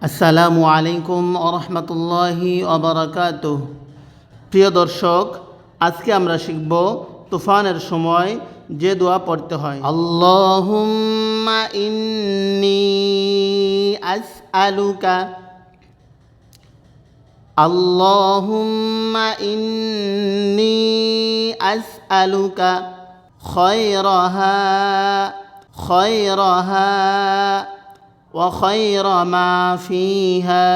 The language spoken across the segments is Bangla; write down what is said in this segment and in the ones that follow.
আসসালামু আলাইকুম ওরহমতুল্লাহি ওবারাকাতুহ। প্রিয় দর্শক, আজকে আমরা শিখব তুফানের সময় যে দোয়া পড়তে হয়। আল্লাহুম্মা ইন্নী আসআলুকা, আল্লাহুম্মা ইন্নী আসআলুকা খায়রাহা খায়রাহা وخير ما فيها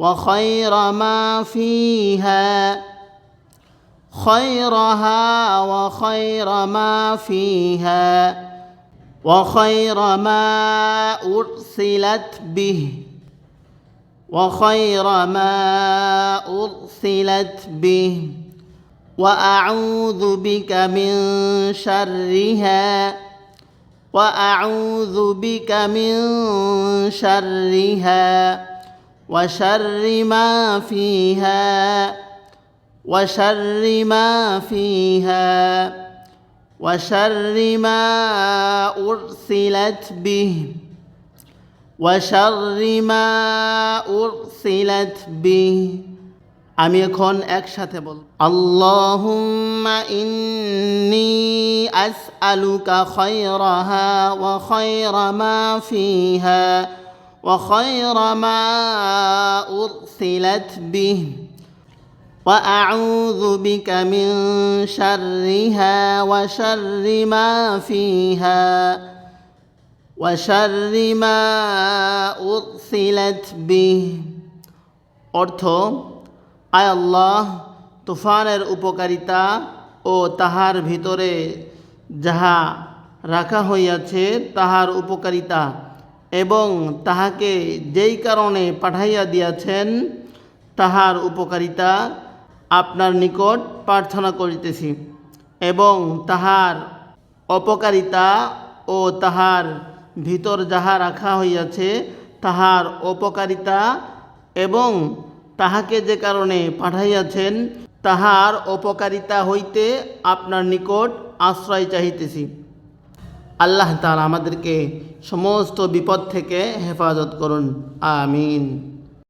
وخير ما فيها خيرها وخير ما فيها وخير ما أرسلت به وخير ما أرسلت به وأعوذ بك من شرها وأعوذ بك من شرها وشر ما فيها وشر ما فيها وشر ما أرسلت به وشر ما أرسلت به। আমি এখন একসাথে বলবো, আল্লাহুম্মা ইন্নী আসআলুকা খায়রাহা ওয়া খায়রা মা ফিহা ওয়া খায়রা মা উরসিলাত বিহি ওয়া আউযু বিকা মিন শাররিহা ওয়া শাররি মা ফিহা ওয়া শাররি মা উরসিলাত বিহি। অর্থ, আয় আল্লাহ, তুফানের উপকারিতা ও তাহার ভিতরে যাহা রাখা হইয়াছে তাহার উপকারিতা এবং তাহাকে যেই কারণে পাঠাইয়া দিয়াছেন তাহার উপকারিতা আপনার নিকট প্রার্থনা করিতেছি এবং তাহার অপকারিতা ও তাহার ভিতর যাহা রাখা হইয়াছে তাহার অপকারিতা এবং তাহাকে যে কারণে পাঠাইয়াছেন তাহার অপকারিতা হইতে আপনার নিকট আশ্রয় চাহিতেছি। আল্লাহ তাআলা আমাদেরকে সমস্ত বিপদ থেকে হেফাজত করুন, আমিন।